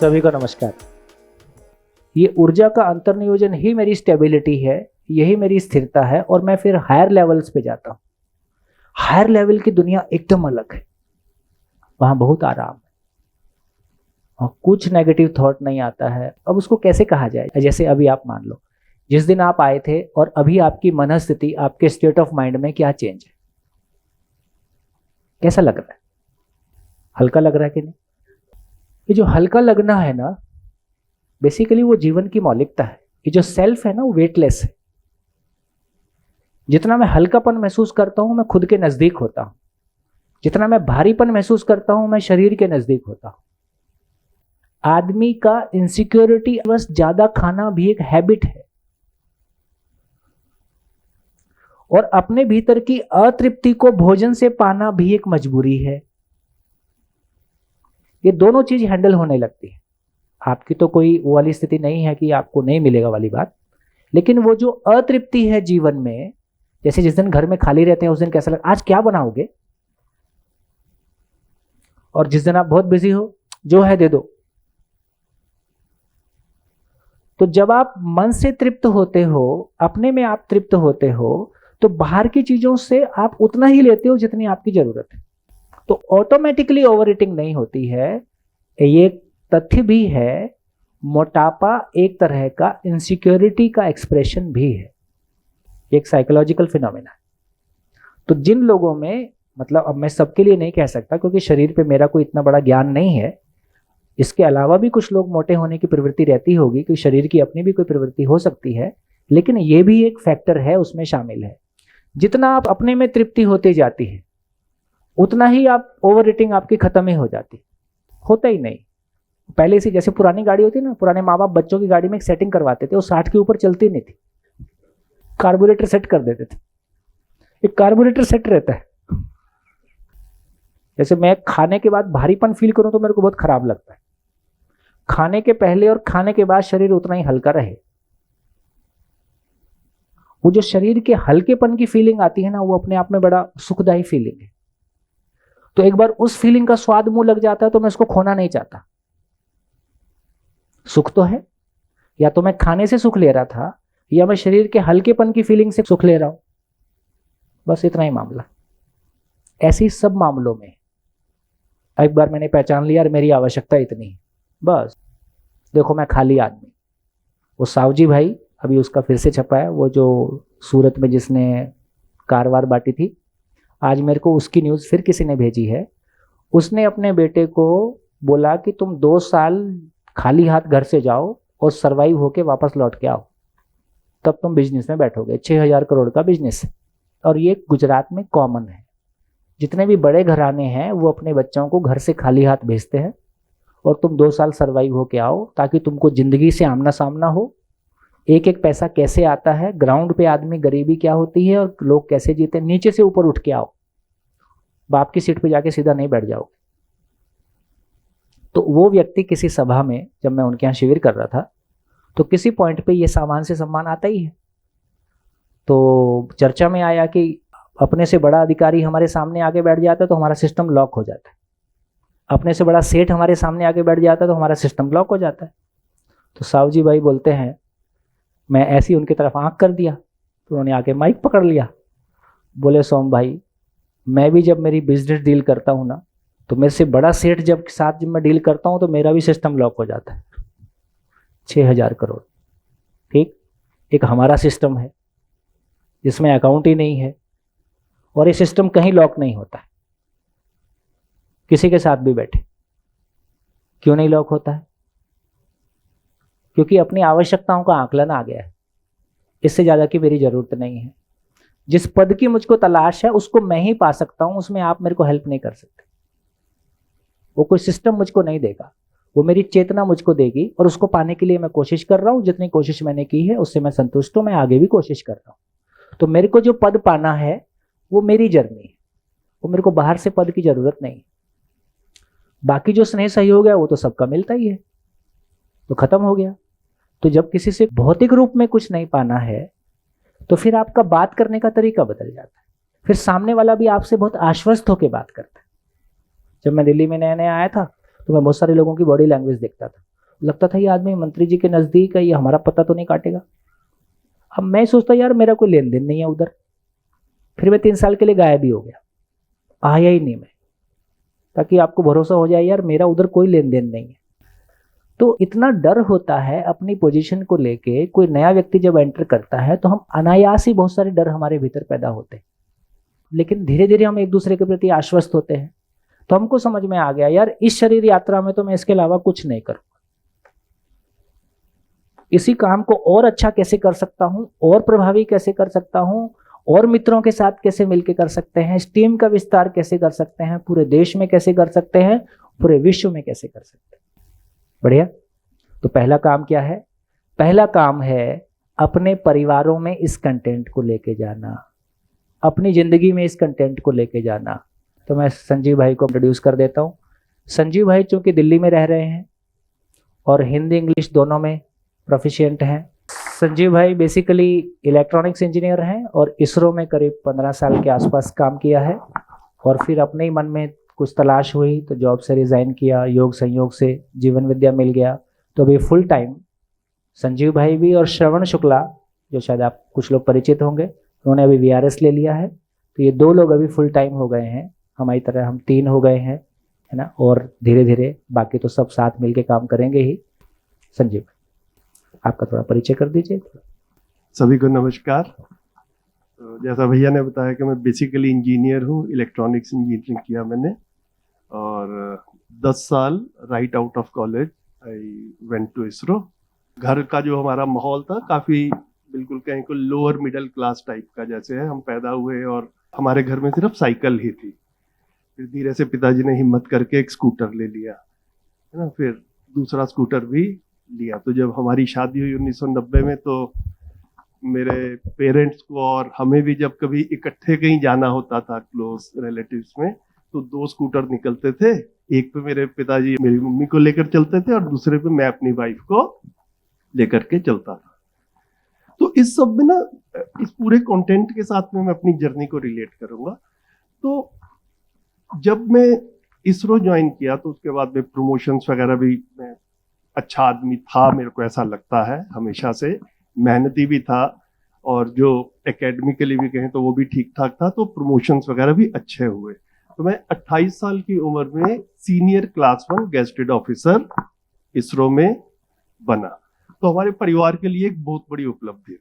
सभी को नमस्कार। ये ऊर्जा का अंतर्नियोजन ही मेरी स्टेबिलिटी है, यही मेरी स्थिरता है और मैं फिर हायर लेवल्स पे जाता हूँ। हायर लेवल की दुनिया एकदम अलग है, वहाँ बहुत आराम है और कुछ नेगेटिव थॉट नहीं आता है। अब उसको कैसे कहा जाए? जैसे अभी आप मान लो, जिस दिन आप आए थे और अभी आपकी मनस्थिति, आपके स्टेट ऑफ माइंड में क्या चेंज है? कैसा लग रहा है? हल्का लग रहा है कि नहीं? ये जो हल्का लगना है ना, बेसिकली वो जीवन की मौलिकता है। ये जो सेल्फ है ना, वो वेटलेस है। जितना मैं हल्कापन महसूस करता हूं, मैं खुद के नजदीक होता हूं। जितना मैं भारीपन महसूस करता हूं, मैं शरीर के नजदीक होता हूं। आदमी का इनसिक्योरिटी बस ज्यादा खाना भी एक हैबिट है और अपने भीतर की अतृप्ति को भोजन से पाना भी एक मजबूरी है। ये दोनों चीज हैंडल होने लगती है। आपकी तो कोई वो वाली स्थिति नहीं है कि आपको नहीं मिलेगा वाली बात, लेकिन वो जो अतृप्ति है जीवन में, जैसे जिस दिन घर में खाली रहते हैं उस दिन कैसा लगता, आज क्या बनाओगे? और जिस दिन आप बहुत बिजी हो, जो है दे दो। तो जब आप मन से तृप्त होते हो, अपने में आप तृप्त होते हो, तो बाहर की चीजों से आप उतना ही लेते हो जितनी आपकी जरूरत है। तो ऑटोमेटिकली ओवर ईटिंग नहीं होती है। ये तथ्य भी है, मोटापा एक तरह का इनसिक्योरिटी का एक्सप्रेशन भी है, एक साइकोलॉजिकल फिनोमेना है। तो जिन लोगों में, मतलब अब मैं सबके लिए नहीं कह सकता क्योंकि शरीर पे मेरा कोई इतना बड़ा ज्ञान नहीं है, इसके अलावा भी कुछ लोग मोटे होने की प्रवृत्ति रहती होगी, कि शरीर की अपनी भी कोई प्रवृत्ति हो सकती है, लेकिन ये भी एक फैक्टर है, उसमें शामिल है। जितना आप अपने में तृप्ति होती जाती है, उतना ही आप ओवर ईटिंग आपकी खत्म ही हो जाती, होता ही नहीं। पहले से जैसे पुरानी गाड़ी होती ना, पुराने माँ बाप बच्चों की गाड़ी में एक सेटिंग करवाते थे, वो 60 के ऊपर चलती नहीं थी, कार्बोरेटर सेट कर देते थे। एक कार्बोरेटर सेट रहता है। जैसे मैं खाने के बाद भारीपन फील करूं तो मेरे को बहुत खराब लगता है। खाने के पहले और खाने के बाद शरीर उतना ही हल्का रहे। वो जो शरीर के हल्केपन की फीलिंग आती है ना, वो अपने आप में बड़ा सुखदायी फीलिंग है। तो एक बार उस फीलिंग का स्वाद मुंह लग जाता है तो मैं उसको खोना नहीं चाहता। सुख तो है, या तो मैं खाने से सुख ले रहा था या मैं शरीर के हल्केपन की फीलिंग से सुख ले रहा हूं, बस इतना ही मामला। ऐसी सब मामलों में एक बार मैंने पहचान लिया, मेरी आवश्यकता इतनी है, बस। देखो मैं खाली आदमी, वो सावजी भाई, अभी उसका फिर से छपा है, वो जो सूरत में जिसने कार वार बांटी थी, आज मेरे को उसकी न्यूज़ फिर किसी ने भेजी है। उसने अपने बेटे को बोला कि तुम 2 साल खाली हाथ घर से जाओ और सरवाइव होके वापस लौट के आओ, तब तुम बिजनेस में बैठोगे। 6,000 करोड़ का बिजनेस है और ये गुजरात में कॉमन है। जितने भी बड़े घराने हैं वो अपने बच्चों को घर से खाली हाथ भेजते हैं और तुम 2 साल सरवाइव होके आओ, ताकि तुमको जिंदगी से आमना सामना हो, एक एक पैसा कैसे आता है, ग्राउंड पे आदमी गरीबी क्या होती है और लोग कैसे जीते, नीचे से ऊपर उठ के आओ। बाप की सीट पे जाके सीधा नहीं बैठ जाओगे। तो वो व्यक्ति किसी सभा में, जब मैं उनके यहाँ शिविर कर रहा था, तो किसी पॉइंट पे ये सामान से सम्मान आता ही है। तो चर्चा में आया कि अपने से बड़ा अधिकारी हमारे सामने आके बैठ जाता है तो हमारा सिस्टम लॉक हो जाता है, अपने से बड़ा सेठ हमारे सामने आके बैठ जाता है तो हमारा सिस्टम लॉक हो जाता है। तो सावजी भाई बोलते हैं, मैं ऐसी उनकी तरफ आंख कर दिया तो उन्होंने आके माइक पकड़ लिया, बोले सोम भाई, मैं भी जब मेरी बिजनेस डील करता हूँ ना, तो मेरे से बड़ा सेठ जब मैं डील करता हूँ तो मेरा भी सिस्टम लॉक हो जाता है। 6,000 करोड़, ठीक, एक हमारा सिस्टम है जिसमें अकाउंट ही नहीं है, और ये सिस्टम कहीं लॉक नहीं होता है, किसी के साथ भी बैठे। क्यों नहीं लॉक होता है? क्योंकि अपनी आवश्यकताओं का आकलन आ गया है, इससे ज्यादा की मेरी जरूरत नहीं है। जिस पद की मुझको तलाश है उसको मैं ही पा सकता हूं, उसमें आप मेरे को हेल्प नहीं कर सकते। वो कोई सिस्टम मुझको नहीं देगा, वो मेरी चेतना मुझको देगी, और उसको पाने के लिए मैं कोशिश कर रहा हूं। जितनी कोशिश मैंने की है उससे मैं संतुष्ट हूं, मैं आगे भी कोशिश कर रहा हूं। तो मेरे को जो पद पाना है वो मेरी जर्नी है, वो मेरे को बाहर से पद की जरूरत नहीं। बाकी जो स्नेह सहयोग है वो तो सबका मिलता ही है, तो खत्म हो गया। तो जब किसी से भौतिक रूप में कुछ नहीं पाना है तो फिर आपका बात करने का तरीका बदल जाता है, फिर सामने वाला भी आपसे बहुत आश्वस्त होकर बात करता है। जब मैं दिल्ली में नया नया आया था तो मैं बहुत सारे लोगों की बॉडी लैंग्वेज देखता था, लगता था ये आदमी मंत्री जी के नज़दीक है, ये हमारा पता तो नहीं काटेगा। अब मैं सोचता यार मेरा कोई लेन देन नहीं है उधर। फिर मैं 3 साल के लिए गायब ही हो गया, आया ही नहीं मैं, ताकि आपको भरोसा हो जाए यार मेरा उधर कोई लेन देन नहीं है। तो इतना डर होता है अपनी पोजीशन को लेके, कोई नया व्यक्ति जब एंटर करता है तो हम अनायास ही बहुत सारे डर हमारे भीतर पैदा होते हैं। लेकिन धीरे धीरे हम एक दूसरे के प्रति आश्वस्त होते हैं, तो हमको समझ में आ गया यार इस शरीर यात्रा में तो मैं इसके अलावा कुछ नहीं करूंगा। इसी काम को और अच्छा कैसे कर सकता हूं, और प्रभावी कैसे कर सकता हूं, और मित्रों के साथ कैसे मिलकर कर सकते हैं, इस टीम का विस्तार कैसे कर सकते हैं, पूरे देश में कैसे कर सकते हैं, पूरे विश्व में कैसे कर सकते हैं। बढ़िया। तो पहला काम क्या है? पहला काम है अपने परिवारों में इस कंटेंट को लेके जाना, अपनी जिंदगी में इस कंटेंट को लेके जाना। तो मैं संजीव भाई को इंट्रोड्यूस कर देता हूँ। संजीव भाई चूंकि दिल्ली में रह रहे हैं और हिंदी इंग्लिश दोनों में प्रोफिशिएंट हैं। संजीव भाई बेसिकली इलेक्ट्रॉनिक्स इंजीनियर हैं और इसरो में करीब 15 साल के आसपास काम किया है, और फिर अपने ही मन में कुछ तलाश हुई तो जॉब से रिज़ाइन किया, योग संयोग से जीवन विद्या मिल गया। तो अभी फुल टाइम संजीव भाई भी, और श्रवण शुक्ला जो शायद आप कुछ लोग परिचित होंगे, उन्होंने अभी VRS ले लिया है। तो ये 2 लोग अभी फुल टाइम हो गए हैं, हमारी तरह हम 3 हो गए हैं, है ना। और धीरे धीरे बाकी तो सब साथ मिलके काम करेंगे ही। संजीव आपका थोड़ा परिचय कर दीजिए। सभी को नमस्कार। तो जैसा भैया ने बताया कि मैं बेसिकली इंजीनियर हूँ, इलेक्ट्रॉनिक्स इंजीनियरिंग किया मैंने, और 10 साल right out of college I went to ISRO. घर का जो हमारा माहौल था काफ़ी बिल्कुल कहीं को लोअर मिडिल क्लास टाइप का जैसे है, हम पैदा हुए और हमारे घर में सिर्फ साइकिल ही थी। फिर धीरे से पिताजी ने हिम्मत करके एक स्कूटर ले लिया, है ना, फिर दूसरा स्कूटर भी लिया। तो जब हमारी शादी हुई 1990 में, तो मेरे पेरेंट्स को और हमें भी जब कभी इकट्ठे कहीं जाना होता था क्लोज रिलेटिव्स में, तो 2 स्कूटर निकलते थे। एक पे मेरे पिताजी मेरी मम्मी को लेकर चलते थे और दूसरे पे मैं अपनी वाइफ को लेकर के चलता था। तो इस सब में ना, इस पूरे कंटेंट के साथ में मैं अपनी जर्नी को रिलेट करूंगा। तो जब मैं इसरो ज्वाइन किया तो उसके बाद में प्रमोशंस वगैरह भी, मैं अच्छा आदमी था, मेरे को ऐसा लगता है हमेशा से, मेहनती भी था, और जो एकेडमिकली भी कहें तो वो भी ठीक ठाक था, तो प्रमोशंस वगैरह भी अच्छे हुए। तो मैं 28 साल की उम्र में senior class 1 gazetted officer ISRO में बना। तो हमारे परिवार के लिए एक बहुत बड़ी उपलब्धि थी,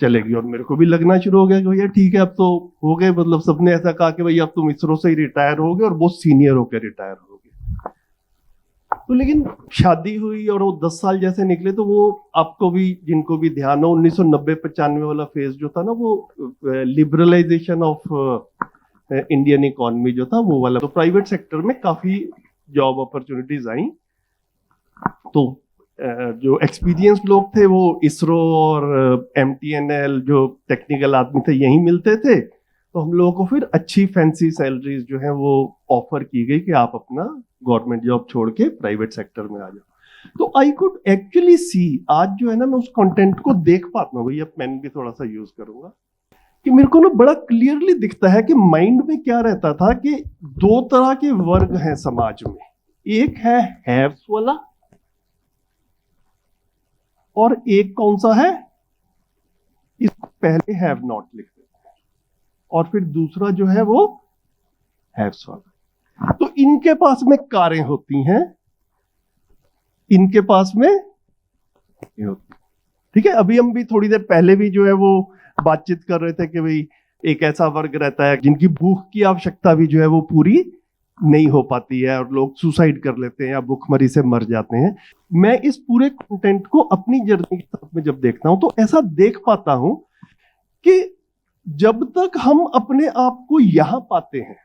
चलेगी। और मेरे को भी लगना शुरू हो गया कि भैया ठीक है, अब तो हो गए, मतलब सबने ऐसा कहा कि भैया अब तुम इसरो से ही रिटायर हो गए, और बहुत सीनियर होकर रिटायर हो गए। तो लेकिन शादी हुई और वो 10 साल जैसे निकले, तो वो आपको भी, जिनको भी ध्यान हो, 1990-95 वाला फेज जो था ना, वो लिबरलाइजेशन ऑफ इंडियन इकोनॉमी जो था वो वाला। तो प्राइवेट सेक्टर में काफी जॉब अपॉर्चुनिटीज आई। तो जो एक्सपीरियंस्ड लोग थे वो इसरो और MTNL जो टेक्निकल आदमी थे यहीं मिलते थे। तो हम लोगों को फिर अच्छी फैंसी सैलरीज जो है वो ऑफर की गई कि आप अपना गवर्नमेंट जॉब छोड़ के प्राइवेट सेक्टर में आ जाओ। तो आई कुड एक्चुअली सी, आज जो है ना मैं उस कंटेंट को देख पाता हूँ, भैया पेन भी थोड़ा सा यूज करूंगा, कि मेरे को ना बड़ा क्लियरली दिखता है कि माइंड में क्या रहता था कि 2 तरह के वर्ग हैं समाज में। एक है हैव्स वाला, और एक कौन सा है, इस पहले हैव नॉट लिखते हैं, और फिर दूसरा जो है वो हैव्स वाला। तो इनके पास में कारें होती हैं, इनके पास में ये होती, ठीक है। अभी हम भी थोड़ी देर पहले भी जो है वो बातचीत कर रहे थे कि भाई एक ऐसा वर्ग रहता है जिनकी भूख की आवश्यकता भी जो है वो पूरी नहीं हो पाती है, और लोग सुसाइड कर लेते हैं या भूखमरी से मर जाते हैं। मैं इस पूरे कंटेंट को अपनी जर्नी के साथ में जब देखता हूं तो ऐसा देख पाता हूं कि जब तक हम अपने आप को यहां पाते हैं,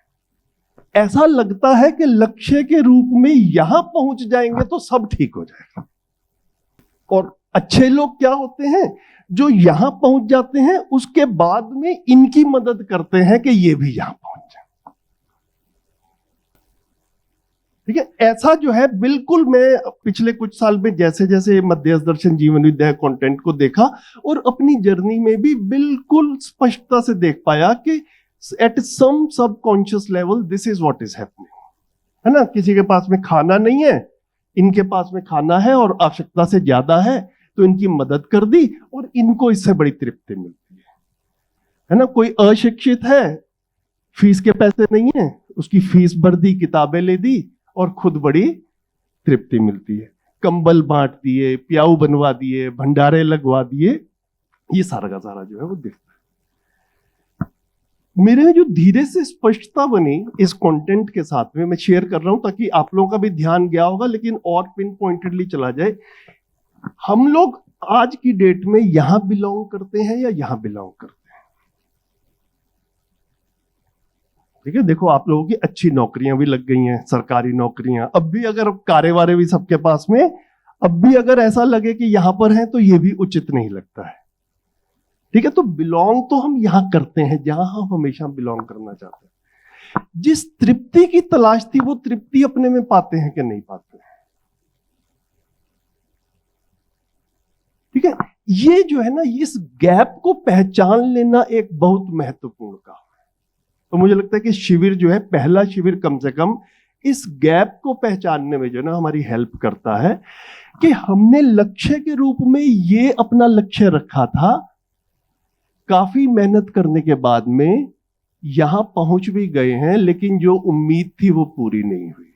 ऐसा लगता है कि लक्ष्य के रूप में यहां पहुंच जाएंगे तो सब ठीक हो जाएगा। और अच्छे लोग क्या होते हैं, जो यहां पहुंच जाते हैं उसके बाद में इनकी मदद करते हैं कि ये भी यहां पहुंच जाए, ठीक है। ऐसा जो है बिल्कुल मैं पिछले कुछ साल में जैसे जैसे मध्यस्थ दर्शन जीवन विद्या कंटेंट को देखा और अपनी जर्नी में भी बिल्कुल स्पष्टता से देख पाया कि at some subconscious level this is what is happening, है ना। किसी के पास में खाना नहीं है, इनके पास में खाना है और आवश्यकता से ज्यादा है तो इनकी मदद कर दी और इनको इससे बड़ी तृप्ति मिलती है ना। कोई अशिक्षित है, फीस के पैसे नहीं है, उसकी फीस भर दी, किताबें ले दी और खुद बड़ी तृप्ति मिलती है। कंबल बांट दिए, प्याऊ बनवा दिए, भंडारे लगवा दिए, ये सारा का सारा जो है वो दिखता है। मेरे में जो धीरे से स्पष्टता बनी इस कंटेंट के साथ में, मैं शेयर कर रहा हूं ताकि आप लोगों का भी ध्यान गया होगा, लेकिन और पिन पॉइंटेडली चला जाए। हम लोग आज की डेट में यहां बिलोंग करते हैं या यहां बिलोंग करते हैं? ठीक है, देखो आप लोगों की अच्छी नौकरियां भी लग गई हैं, सरकारी नौकरियां। अब भी अगर कारे वारे भी सबके पास में, अब भी अगर ऐसा लगे कि यहां पर हैं तो ये भी उचित नहीं लगता है। ठीक है, तो बिलोंग तो हम यहां करते हैं जहां हम हमेशा बिलोंग करना चाहते हैं। जिस तृप्ति की तलाश थी वो तृप्ति अपने में पाते हैं कि नहीं पाते हैं? ठीक है, ये जो है ना, इस गैप को पहचान लेना एक बहुत महत्वपूर्ण काम है। तो मुझे लगता है कि शिविर जो है, पहला शिविर कम से कम इस गैप को पहचानने में जो है ना हमारी हेल्प करता है कि हमने लक्ष्य के रूप में ये अपना लक्ष्य रखा था, काफी मेहनत करने के बाद में यहां पहुंच भी गए हैं, लेकिन जो उम्मीद थी वो पूरी नहीं हुई।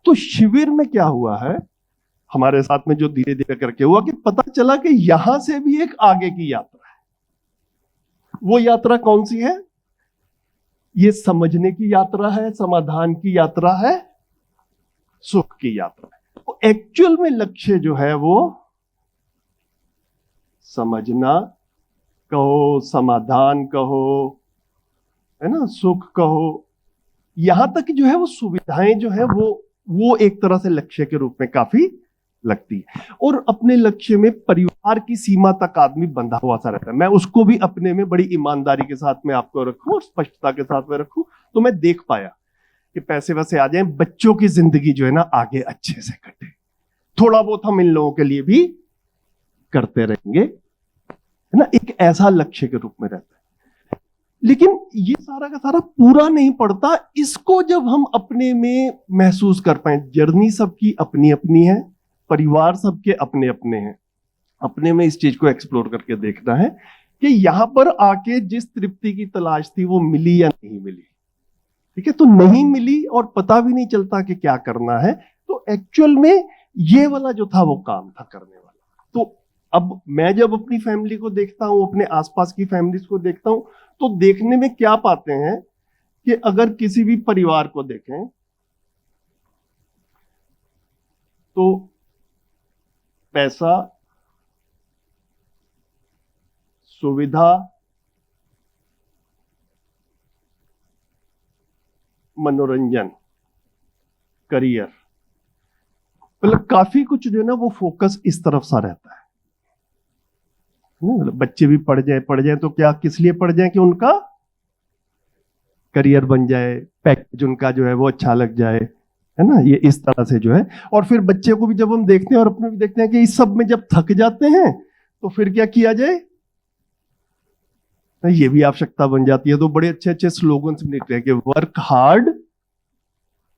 तो शिविर में क्या हुआ है हमारे साथ में, जो धीरे धीरे करके हुआ कि पता चला कि यहां से भी एक आगे की यात्रा है। वो यात्रा कौन सी है? ये समझने की यात्रा है, समाधान की यात्रा है, सुख की यात्रा है। तो एक्चुअल में लक्ष्य जो है वो समझना कहो, समाधान कहो, है ना, सुख कहो, यहां तक जो है वो सुविधाएं जो है वो एक तरह से लक्ष्य के रूप में काफी लगती है। और अपने लक्ष्य में परिवार की सीमा तक आदमी बंधा हुआ सा रहता है। मैं उसको भी अपने में बड़ी ईमानदारी के साथ में आपको रखूं और स्पष्टता के साथ में रखूं, तो मैं देख पाया कि पैसे वैसे आ जाएं, बच्चों की जिंदगी जो है ना आगे अच्छे से कटे। थोड़ा बहुत हम इन लोगों के लिए भी करते रहेंगे, है ना, एक ऐसा लक्ष्य के रूप में रहता है। लेकिन ये सारा का सारा पूरा नहीं पड़ता। इसको जब हम अपने में महसूस कर पाए, जर्नी सबकी अपनी अपनी है, परिवार सबके अपने अपने हैं, अपने में इस चीज को एक्सप्लोर करके देखना है कि यहां पर आके जिस तृप्ति की तलाश थी वो मिली या नहीं मिली। ठीक है, तो नहीं मिली और पता भी नहीं चलता कि क्या करना है। तो एक्चुअल में ये वाला जो था वो काम था करने वाला। तो अब मैं जब अपनी फैमिली को देखता हूं, अपने आसपास की फैमिलीज को देखता हूं, तो देखने में क्या पाते हैं कि अगर किसी भी परिवार को देखें तो पैसा, सुविधा, मनोरंजन, करियर, मतलब काफी कुछ जो है ना वो फोकस इस तरफ सा रहता है। मतलब बच्चे भी पढ़ जाए तो क्या किस लिए पढ़ जाए कि उनका करियर बन जाए, पैकेज उनका जो है वो अच्छा लग जाए, है ना, ये इस तरह से जो है। और फिर बच्चे को भी जब हम देखते हैं और अपने भी देखते हैं कि इस सब में जब थक जाते हैं तो फिर क्या किया जाए, ये भी आवश्यकता बन जाती है। तो बड़े अच्छे अच्छे स्लोगन्स निकले हैं कि वर्क हार्ड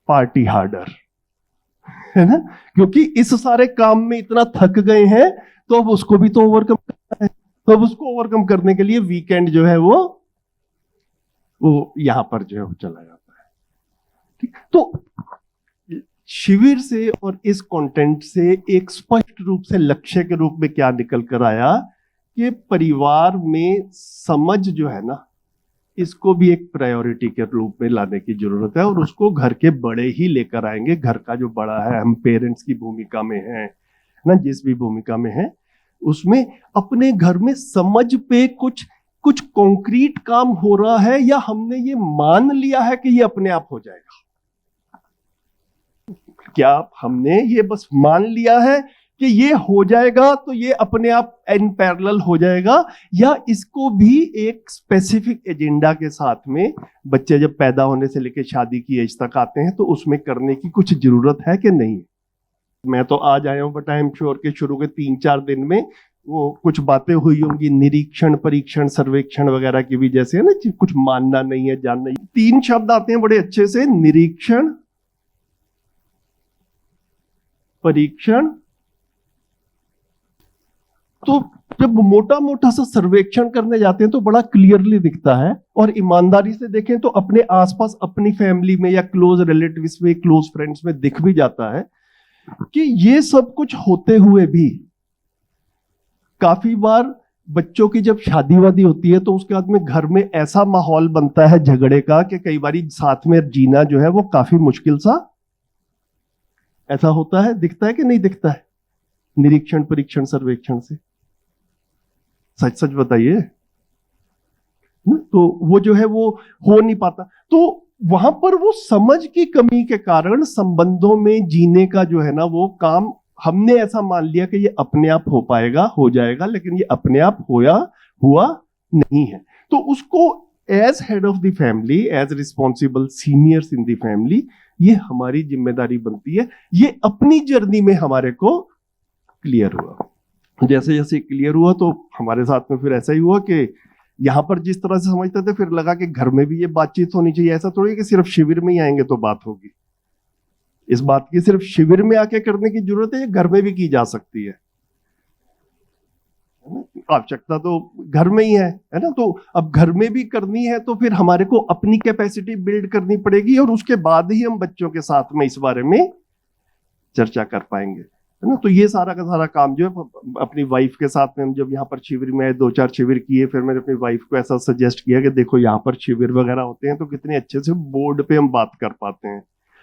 पार्टी हार्डर, है ना, क्योंकि इस सारे काम में इतना थक गए हैं तो अब उसको भी तो ओवरकम करना है। तो अब उसको ओवरकम करने के लिए वीकेंड जो है वो यहां पर जो है वो चला जाता है। ठीक, तो शिविर से और इस कंटेंट से एक स्पष्ट रूप से लक्ष्य के रूप में क्या निकल कर आया कि परिवार में समझ जो है ना, इसको भी एक प्रायोरिटी के रूप में लाने की जरूरत है। और उसको घर के बड़े ही लेकर आएंगे। घर का जो बड़ा है, हम पेरेंट्स की भूमिका में हैं ना, जिस भी भूमिका में है उसमें अपने घर में समझ पे कुछ कॉन्क्रीट काम हो रहा है या हमने ये मान लिया है कि ये अपने आप हो जाएगा। क्या हमने ये बस मान लिया है कि ये हो जाएगा तो ये अपने आप इन पैरेलल हो जाएगा, या इसको भी एक स्पेसिफिक एजेंडा के साथ में बच्चे जब पैदा होने से लेकर शादी की एज तक आते हैं तो उसमें करने की कुछ जरूरत है कि नहीं। मैं तो आज आया हूं, बट आई एम श्योर के शुरू के 3-4 दिन में वो कुछ बातें हुई होंगी, निरीक्षण, परीक्षण, सर्वेक्षण वगैरह की भी, जैसे है ना, कुछ मानना नहीं है, जानना नहीं। 3 शब्द आते हैं बड़े अच्छे से, निरीक्षण, परीक्षण। तो जब मोटा मोटा सा सर्वेक्षण करने जाते हैं तो बड़ा क्लियरली दिखता है, और ईमानदारी से देखें तो अपने आसपास अपनी फैमिली में या क्लोज रिलेटिव्स में, क्लोज फ्रेंड्स में दिख भी जाता है कि ये सब कुछ होते हुए भी काफी बार बच्चों की जब शादी वादी होती है तो उसके बाद में घर में ऐसा माहौल बनता है झगड़े का कि कई बार साथ में जीना जो है वो काफी मुश्किल सा ऐसा होता है। दिखता है कि नहीं दिखता है निरीक्षण परीक्षण सर्वेक्षण से? सच सच बताइए। तो वो जो है वो हो नहीं पाता। तो वहां पर वो समझ की कमी के कारण संबंधों में जीने का जो है ना वो काम हमने ऐसा मान लिया कि ये अपने आप हो पाएगा, हो जाएगा, लेकिन ये अपने आप हुआ नहीं है। तो उसको as head of the family, as responsible seniors in the family, ये हमारी जिम्मेदारी बनती है। ये अपनी जर्नी में हमारे को क्लियर हुआ। जैसे जैसे क्लियर हुआ तो हमारे साथ में फिर ऐसा ही हुआ कि यहां पर जिस तरह से समझते थे फिर लगा कि घर में भी ये बातचीत होनी चाहिए। ऐसा थोड़ी कि सिर्फ शिविर में ही आएंगे तो बात होगी। इस बात की सिर्फ शिविर में आके करने की जरूरत है, ये घर में भी की जा सकती है। आवश्यकता तो घर में ही है ना? तो अब घर में भी करनी है तो फिर हमारे को अपनी कैपेसिटी बिल्ड करनी पड़ेगी, और उसके बाद ही हम बच्चों के साथ में इस बारे में चर्चा कर पाएंगे, है ना? तो ये सारा का सारा काम जो है अपनी वाइफ के साथ में, हम जब यहाँ पर शिविर में 2-4 शिविर किए, फिर मैंने अपनी वाइफ को ऐसा सजेस्ट किया कि देखो यहाँ पर शिविर वगैरह होते हैं तो कितने अच्छे से बोर्ड पे हम बात कर पाते हैं।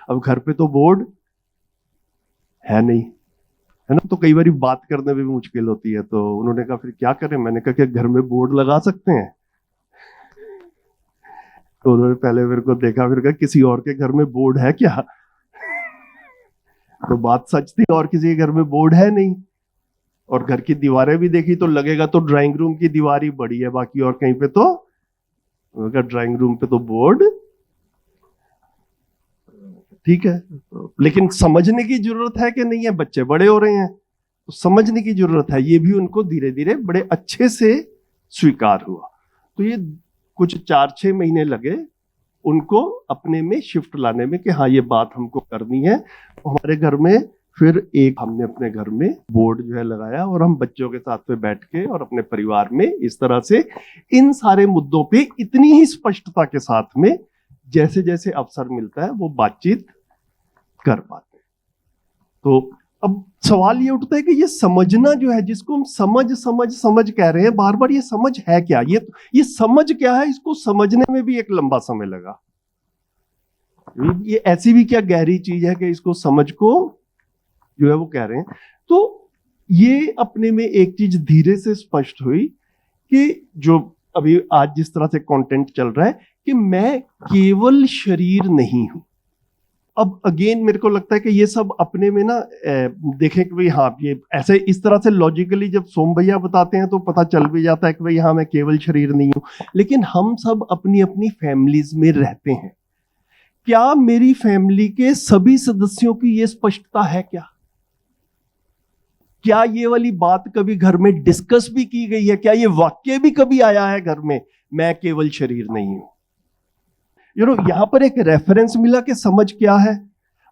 अब घर पे तो बोर्ड है नहीं, है ना? तो कई बार बात करने में भी मुश्किल होती है। तो उन्होंने कहा फिर क्या करें? मैंने कहा कि घर में बोर्ड लगा सकते हैं। तो उन्होंने पहले मेरे को देखा, फिर कहा किसी और के घर में बोर्ड है क्या? तो बात सच थी, और किसी के घर में बोर्ड है नहीं। और घर की दीवारें भी देखी तो लगेगा तो ड्राइंग रूम की दीवार ही बड़ी है, बाकी और कहीं पे तो ड्राइंग रूम पे तो बोर्ड ठीक है। लेकिन समझने की जरूरत है कि नहीं है? बच्चे बड़े हो रहे हैं तो समझने की जरूरत है। ये भी उनको धीरे धीरे बड़े अच्छे से स्वीकार हुआ। तो ये कुछ 4-6 महीने लगे उनको अपने में शिफ्ट लाने में कि हाँ ये बात हमको करनी है। तो हमारे घर में फिर हमने अपने घर में बोर्ड जो है लगाया, और हम बच्चों के साथ में बैठ के और अपने परिवार में इस तरह से इन सारे मुद्दों पे इतनी ही स्पष्टता के साथ में जैसे जैसे अवसर मिलता है वो बातचीत कर पाते हैं। तो अब सवाल ये उठता है कि ये समझना जो है, जिसको हम समझ कह रहे हैं बार बार, ये समझ है क्या? ये समझ क्या है? इसको समझने में भी एक लंबा समय लगा। ये ऐसी भी क्या गहरी चीज है कि इसको समझ को जो है वो कह रहे हैं। तो ये अपने में एक चीज धीरे से स्पष्ट हुई कि जो अभी आज जिस तरह से कंटेंट चल रहा है कि मैं केवल शरीर नहीं हूं। अब अगेन मेरे को लगता है कि ये सब अपने में ना देखें कि भाई हाँ ये ऐसे इस तरह से लॉजिकली जब सोम भैया बताते हैं तो पता चल भी जाता है कि भाई हाँ मैं केवल शरीर नहीं हूं। लेकिन हम सब अपनी अपनी फैमिलीज में रहते हैं। क्या मेरी फैमिली के सभी सदस्यों की ये स्पष्टता है क्या? क्या ये वाली बात कभी घर में डिस्कस भी की गई है? क्या ये वाक्य भी कभी आया है घर में, मैं केवल शरीर नहीं हूं? यहां पर एक रेफरेंस मिला कि समझ क्या है,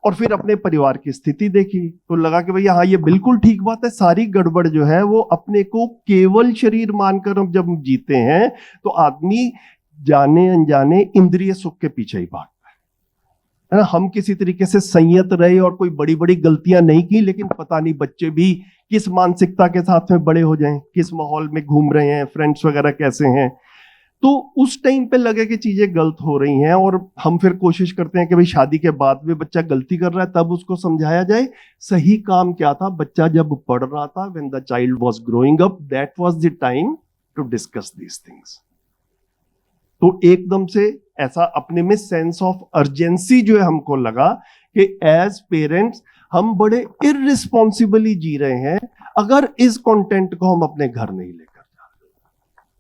और फिर अपने परिवार की स्थिति देखी तो लगा कि भैया हाँ ये बिल्कुल ठीक बात है। सारी गड़बड़ जो है वो अपने को केवल शरीर मानकर हम जब जीते हैं तो आदमी जाने अनजाने इंद्रिय सुख के पीछे ही भागता है ना? हम किसी तरीके से संयत रहे और कोई बड़ी बड़ी गलतियां नहीं की, लेकिन पता नहीं बच्चे भी किस मानसिकता के साथ में बड़े हो जाएं, किस माहौल में घूम रहे हैं, फ्रेंड्स वगैरह कैसे हैं। तो उस टाइम पे लगे कि चीजें गलत हो रही हैं, और हम फिर कोशिश करते हैं कि भाई शादी के बाद भी बच्चा गलती कर रहा है तब उसको समझाया जाए। सही काम क्या था? बच्चा जब पढ़ रहा था, when the child was growing up, that was the time to discuss these things. तो एकदम से ऐसा अपने में सेंस ऑफ अर्जेंसी जो है हमको लगा कि एज पेरेंट्स हम बड़े इररिस्पॉन्सिबली जी रहे हैं अगर इस कंटेंट को हम अपने घर नहीं लेकर।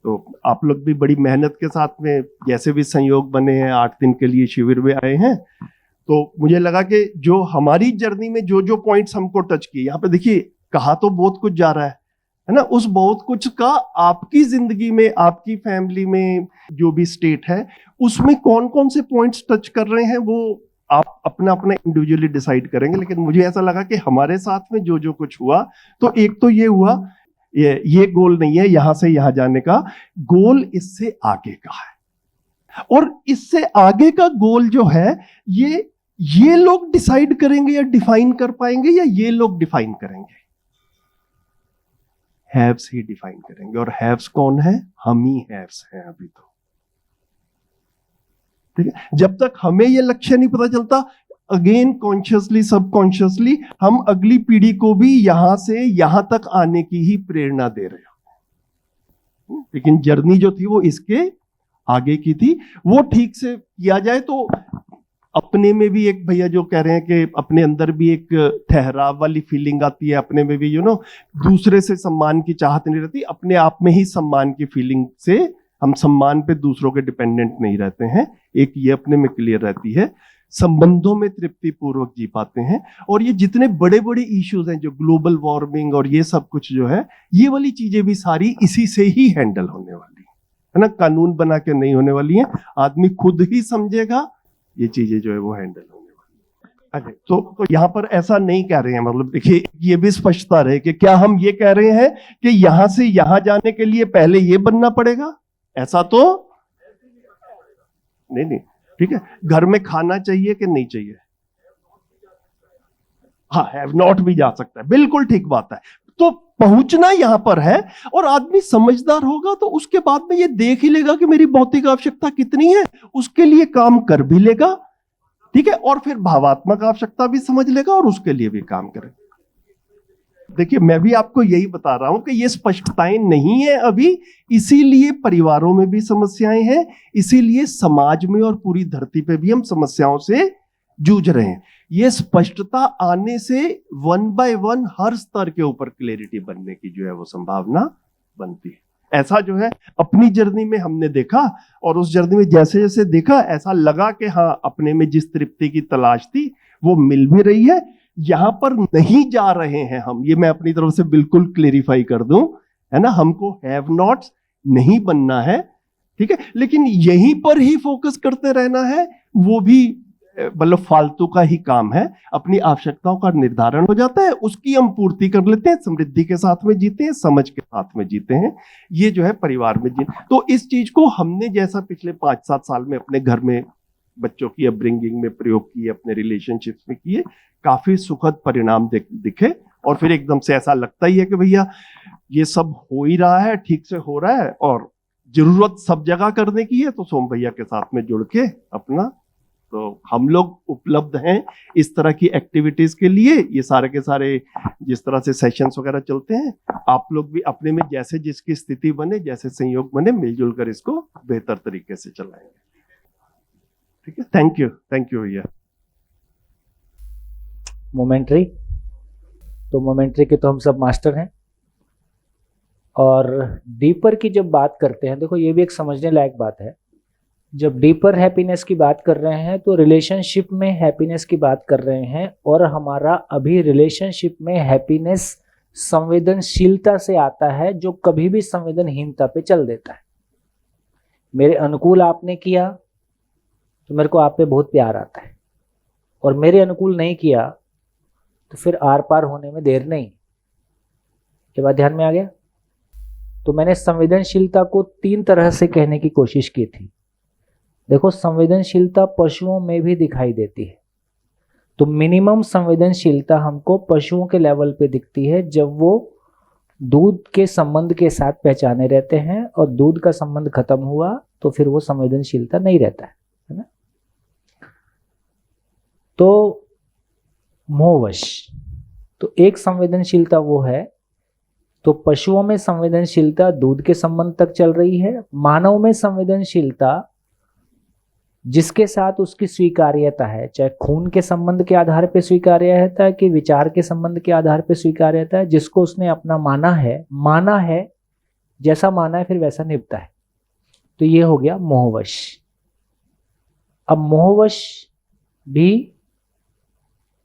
तो आप लोग भी बड़ी मेहनत के साथ में जैसे भी संयोग बने हैं 8 दिन के लिए शिविर में आए हैं, तो मुझे लगा कि जो हमारी जर्नी में जो जो पॉइंट्स हमको टच किए, यहाँ पे देखिए कहा तो बहुत कुछ जा रहा है ना? उस बहुत कुछ का आपकी जिंदगी में, आपकी फैमिली में जो भी स्टेट है उसमें कौन कौन से पॉइंट्स टच कर रहे हैं वो आप अपना अपना इंडिविजुअली डिसाइड करेंगे, लेकिन मुझे ऐसा लगा कि हमारे साथ में जो जो कुछ हुआ, तो एक तो ये हुआ, ये गोल नहीं है यहां से यहां जाने का, गोल इससे आगे का है। और इससे आगे का गोल जो है, ये लोग डिसाइड करेंगे या डिफाइन कर पाएंगे, या ये लोग डिफाइन करेंगे? हैव्स ही डिफाइन करेंगे। और हैव्स कौन है? हम ही हैव्स हैं अभी तो। ठीक है, जब तक हमें यह लक्ष्य नहीं पता चलता, अगेन कॉन्शियसली सबकॉन्शियसली हम अगली पीढ़ी को भी यहां से यहां तक आने की ही प्रेरणा दे रहे हो। लेकिन जर्नी जो थी वो इसके आगे की थी। वो ठीक से किया जाए तो अपने में भी एक, भैया जो कह रहे हैं कि अपने अंदर भी एक ठहराव वाली फीलिंग आती है, अपने में भी दूसरे से सम्मान की चाहत नहीं रहती, अपने आप में ही सम्मान की फीलिंग से हम सम्मान पे दूसरों के डिपेंडेंट नहीं रहते हैं। एक ये अपने में क्लियर रहती है, संबंधों में तृप्ति पूर्वक जी पाते हैं। और ये जितने बड़े बड़े इश्यूज हैं, जो ग्लोबल वार्मिंग और ये सब कुछ जो है, ये वाली चीजें भी सारी इसी से ही हैंडल होने वाली है ना, कानून बना के नहीं होने वाली है। आदमी खुद ही समझेगा, ये चीजें जो है वो हैंडल होने वाली है। तो यहाँ पर ऐसा नहीं कह रहे हैं, मतलब देखिए ये भी स्पष्टता रहे कि क्या हम ये कह रहे हैं कि यहां से यहां जाने के लिए पहले ये बनना पड़ेगा, ऐसा तो नहीं। ठीक है, घर में खाना चाहिए कि नहीं चाहिए? हाँ, हैव नॉट भी जा सकता है, बिल्कुल ठीक बात है। तो पहुंचना यहां पर है, और आदमी समझदार होगा तो उसके बाद में ये देख ही लेगा कि मेरी भौतिक आवश्यकता कितनी है, उसके लिए काम कर भी लेगा। ठीक है, और फिर भावात्मक आवश्यकता भी समझ लेगा और उसके लिए भी काम करेगा। देखिए, मैं भी आपको यही बता रहा हूं कि ये स्पष्टताएं नहीं है अभी, इसीलिए परिवारों में भी समस्याएं हैं, इसीलिए समाज में और पूरी धरती पे भी हम समस्याओं से जूझ रहे हैं। ये स्पष्टता आने से वन बाय वन हर स्तर के ऊपर क्लैरिटी बनने की जो है वो संभावना बनती है। ऐसा जो है अपनी जर्नी में हमने देखा, और उस जर्नी में जैसे जैसे देखा, ऐसा लगा कि हाँ, अपने में जिस तृप्ति की तलाश थी वो मिल भी रही है। यहां पर नहीं जा रहे हैं हम, ये मैं अपनी तरफ से बिल्कुल क्लेरिफाई कर दूं, है ना। हमको हैव नॉट्स नहीं बनना है, ठीक है, लेकिन यहीं पर ही फोकस करते रहना है, वो भी मतलब फालतू का ही काम है। अपनी आवश्यकताओं का निर्धारण हो जाता है, उसकी हम पूर्ति कर लेते हैं, समृद्धि के साथ में जीते हैं, समझ के साथ में जीते हैं। ये जो है परिवार में तो इस चीज को हमने जैसा पिछले 5-7 साल में अपने घर में बच्चों की अपब्रिंगिंग में प्रयोग किए, अपने रिलेशनशिप्स में किए, काफी सुखद परिणाम दिखे। और फिर एकदम से ऐसा लगता ही है कि भैया ये सब हो ही रहा है, ठीक से हो रहा है, और जरूरत सब जगह करने की है तो सोम भैया के साथ में जुड़ के अपना, तो हम लोग उपलब्ध हैं इस तरह की एक्टिविटीज के लिए। ये सारे के सारे जिस तरह से सेशंस वगैरह चलते हैं, आप लोग भी अपने में जैसे जिसकी स्थिति बने, जैसे संयोग बने, मिलजुल कर इसको बेहतर तरीके से चलाएंगे। ठीक है, थैंक यू भैया। मोमेंट्री, तो मोमेंट्री के तो हम सब मास्टर हैं। और डीपर की जब बात करते हैं, देखो ये भी एक समझने लायक बात है। जब डीपर हैप्पीनेस की बात कर रहे हैं तो रिलेशनशिप में हैप्पीनेस की बात कर रहे हैं, और हमारा अभी रिलेशनशिप में हैप्पीनेस संवेदनशीलता से आता है, जो कभी भी संवेदनहीनता पे चल देता है। मेरे अनुकूल आपने किया तो मेरे को आप पे बहुत प्यार आता है, और मेरे अनुकूल नहीं किया तो फिर आर पार होने में देर नहीं। ये बात ध्यान में आ गया? तो मैंने संवेदनशीलता को 3 तरह से कहने की कोशिश की थी। देखो, संवेदनशीलता पशुओं में भी दिखाई देती है। तो मिनिमम संवेदनशीलता हमको पशुओं के लेवल पे दिखती है, जब वो दूध के संबंध के साथ पहचाने रहते हैं, और दूध का संबंध खत्म हुआ तो फिर वो संवेदनशीलता नहीं रहता है ना। तो मोहवश, तो एक संवेदनशीलता वो है। तो पशुओं में संवेदनशीलता दूध के संबंध तक चल रही है। मानव में संवेदनशीलता जिसके साथ उसकी स्वीकार्यता है, चाहे खून के संबंध के आधार पर स्वीकार्यता है कि विचार के संबंध के आधार पर स्वीकार्यता है, जिसको उसने अपना माना है, जैसा माना है फिर वैसा निभता है। तो ये हो गया मोहवश। अब मोहवश भी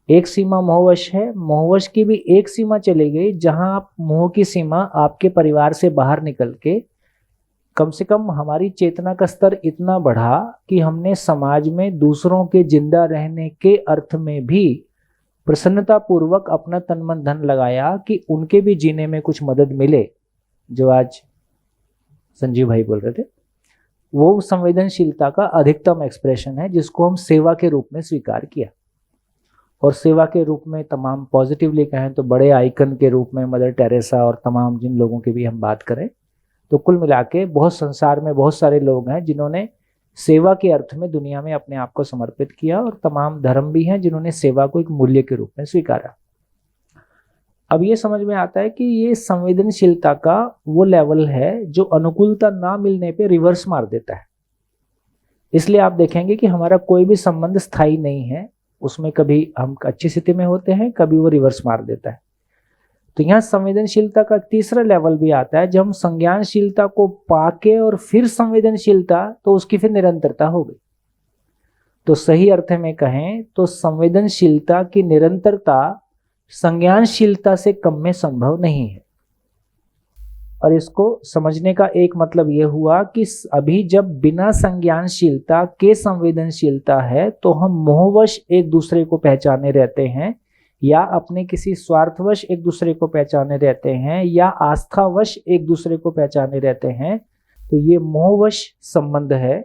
एक सीमा मोहवश है। मोहवश की भी एक सीमा चली गई, जहां आप मोह की सीमा आपके परिवार से बाहर निकल के कम से कम हमारी चेतना का स्तर इतना बढ़ा कि हमने समाज में दूसरों के जिंदा रहने के अर्थ में भी प्रसन्नता पूर्वक अपना तन मन धन लगाया कि उनके भी जीने में कुछ मदद मिले। जो आज संजीव भाई बोल रहे थे, वो संवेदनशीलता का अधिकतम एक्सप्रेशन है जिसको हम सेवा के रूप में स्वीकार किया। और सेवा के रूप में तमाम पॉजिटिवली कहें तो बड़े आइकन के रूप में मदर टेरेसा और तमाम जिन लोगों की भी हम बात करें तो कुल मिला के बहुत संसार में बहुत सारे लोग हैं जिन्होंने सेवा के अर्थ में दुनिया में अपने आप को समर्पित किया, और तमाम धर्म भी हैं जिन्होंने सेवा को एक मूल्य के रूप में स्वीकारा। अब ये समझ में आता है कि ये संवेदनशीलता का वो लेवल है जो अनुकूलता ना मिलने पे रिवर्स मार देता है। इसलिए आप देखेंगे कि हमारा कोई भी संबंध स्थायी नहीं है, उसमें कभी हम अच्छी स्थिति में होते हैं, कभी वो रिवर्स मार देता है। तो यहाँ संवेदनशीलता का तीसरा लेवल भी आता है, जब हम संज्ञानशीलता को पाके और फिर संवेदनशीलता, तो उसकी फिर निरंतरता हो गई। तो सही अर्थ में कहें तो संवेदनशीलता की निरंतरता संज्ञानशीलता से कम में संभव नहीं है। और इसको समझने का एक मतलब यह हुआ कि अभी जब बिना संज्ञानशीलता के संवेदनशीलता है तो हम मोहवश एक दूसरे को पहचाने रहते हैं, या अपने किसी स्वार्थवश एक दूसरे को पहचाने रहते हैं, या आस्थावश एक दूसरे को पहचाने रहते हैं। तो ये मोहवश संबंध है।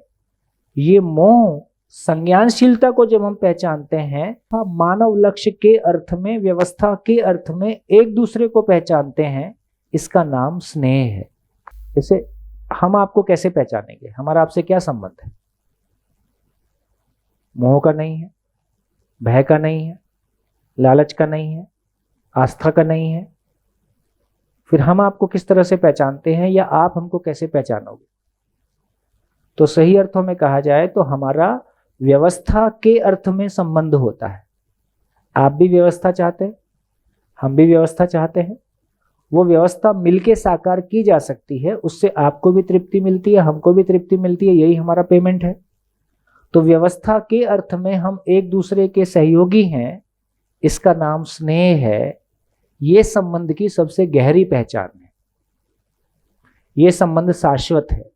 ये मोह संज्ञानशीलता को जब हम पहचानते हैं, मानव लक्ष्य के अर्थ में, व्यवस्था के अर्थ में एक दूसरे को पहचानते हैं, इसका नाम स्नेह है। जैसे हम आपको कैसे पहचानेंगे? हमारा आपसे क्या संबंध है? मोह का नहीं है, भय का नहीं है, लालच का नहीं है, आस्था का नहीं है। फिर हम आपको किस तरह से पहचानते हैं, या आप हमको कैसे पहचानोगे? तो सही अर्थों में कहा जाए तो हमारा व्यवस्था के अर्थ में संबंध होता है। आप भी व्यवस्था चाहते हैं, हम भी व्यवस्था चाहते हैं। वो व्यवस्था मिलके साकार की जा सकती है, उससे आपको भी तृप्ति मिलती है, हमको भी तृप्ति मिलती है, यही हमारा पेमेंट है। तो व्यवस्था के अर्थ में हम एक दूसरे के सहयोगी हैं, इसका नाम स्नेह है। ये संबंध की सबसे गहरी पहचान है। ये संबंध शाश्वत है,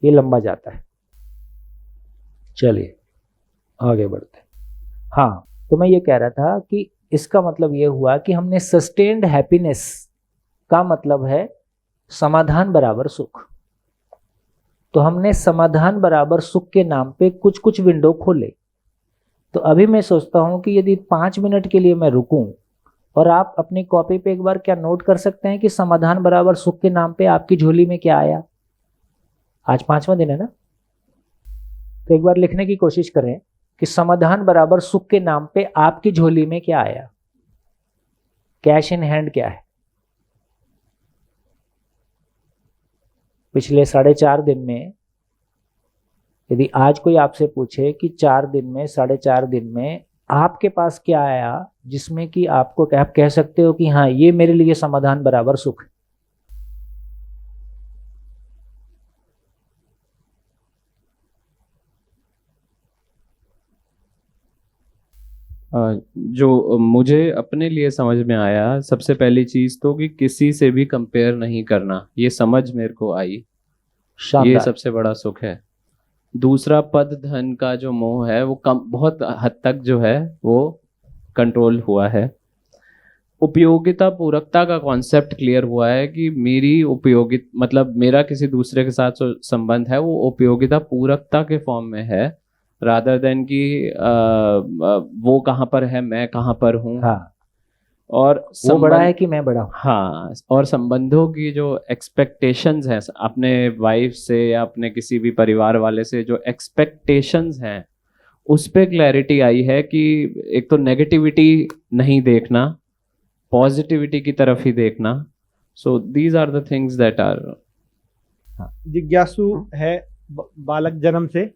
ये लंबा जाता है। चलिए आगे बढ़ते हैं। हाँ, तो मैं ये कह रहा था कि इसका मतलब ये हुआ कि हमने सस्टेन्ड हैप्पीनेस का मतलब है समाधान बराबर सुख। तो हमने समाधान बराबर सुख के नाम पे कुछ कुछ विंडो खोले। तो अभी मैं सोचता हूं कि यदि 5 मिनट के लिए मैं रुकूं और आप अपनी कॉपी पे एक बार क्या नोट कर सकते हैं कि समाधान बराबर सुख के नाम पे आपकी झोली में क्या आया? आज 5वां दिन है ना, तो एक बार लिखने की कोशिश करें कि समाधान बराबर सुख के नाम पे आपकी झोली में क्या आया। कैश इन हैंड क्या है? पिछले 4.5 दिन में यदि आज कोई आपसे पूछे कि 4 दिन में, 4.5 दिन में आपके पास क्या आया, जिसमें कि आपको आप कह सकते हो कि हाँ ये मेरे लिए समाधान बराबर सुख है। जो मुझे अपने लिए समझ में आया, सबसे पहली चीज तो कि किसी से भी कंपेयर नहीं करना, ये समझ मेरे को आई। ये शानदार। सबसे बड़ा सुख है। दूसरा, पद धन का जो मोह है वो कम, बहुत हद तक जो है वो कंट्रोल हुआ है। उपयोगिता पूरकता का कॉन्सेप्ट क्लियर हुआ है कि मेरी उपयोगित मतलब मेरा किसी दूसरे के साथ जो संबंध है वो उपयोगिता पूरकता के फॉर्म में है, रादर देन कि वो कहाँ पर है, मैं कहाँ पर हूँ। हाँ, और वो बड़ा है कि मैं बड़ा हूँ। हाँ, और संबंधों की जो एक्सपेक्टेशंस हैं अपने वाइफ से या अपने किसी भी परिवार वाले से, जो एक्सपेक्टेशंस हैं उस पे क्लैरिटी आई है कि एक तो नेगेटिविटी नहीं देखना, पॉजिटिविटी की तरफ ही देखना। So these are the things that are. जिज्ञासु है, बालक जन्म से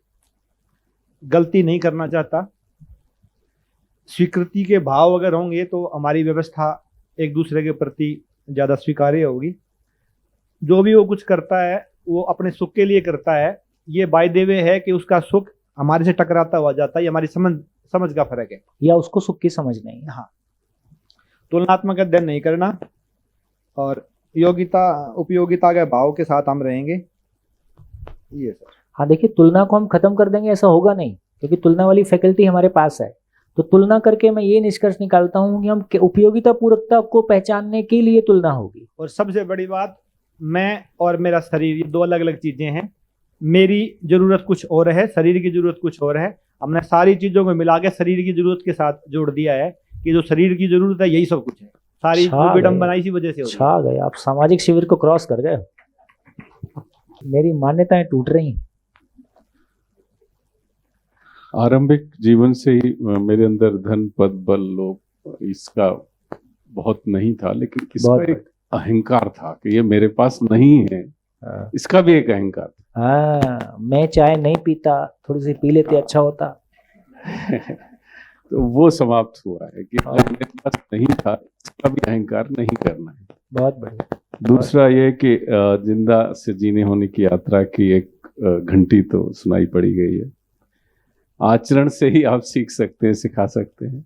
गलती नहीं करना चाहता। स्वीकृति के भाव अगर होंगे तो हमारी व्यवस्था एक दूसरे के प्रति ज़्यादा स्वीकार्य होगी। जो भी वो कुछ करता है वो अपने सुख के लिए करता है। ये बाय द वे है कि उसका सुख हमारे से टकराता हुआ जाता है। ये हमारी समझ का फर्क है, या उसको सुख की समझ नहीं है। हाँ, तुलनात्मक अध्ययन नहीं करना और योग्यता उपयोगिता के भाव के साथ हम रहेंगे, ये सर। हाँ देखिए, तुलना को हम खत्म कर देंगे ऐसा होगा नहीं, क्योंकि तुलना वाली फैकल्टी हमारे पास है। तो तुलना करके मैं ये निष्कर्ष निकालता हूँ कि हम उपयोगिता पूरकता को पहचानने के लिए तुलना होगी। और सबसे बड़ी बात, मैं और मेरा शरीर ये दो अलग अलग चीजें हैं। मेरी जरूरत कुछ और है, शरीर की जरूरत कुछ और है। हमने सारी चीजों को मिला के शरीर की जरूरत के साथ जोड़ दिया है कि जो शरीर की जरूरत है यही सब कुछ है। सारी विडंबना इसी वजह से हो रही है। छा गए आप, सामाजिक शिविर को क्रॉस कर गए। मेरी मान्यताएं टूट रही हैं। आरंभिक जीवन से ही मेरे अंदर धन पद बल लोभ इसका बहुत नहीं था, लेकिन इसका एक अहंकार था कि ये मेरे पास नहीं है। इसका भी एक अहंकार था। हाँ, मैं चाय नहीं पीता, थोड़ी सी पी लेते अच्छा होता। तो वो समाप्त हुआ है कि मेरे पास नहीं था, इसका भी अहंकार नहीं करना है। बहुत बढ़िया। दूसरा ये कि जिंदा से जीने होने की यात्रा की एक घंटी तो सुनाई पड़ी गई है। आचरण से ही आप सीख सकते हैं, सिखा सकते हैं,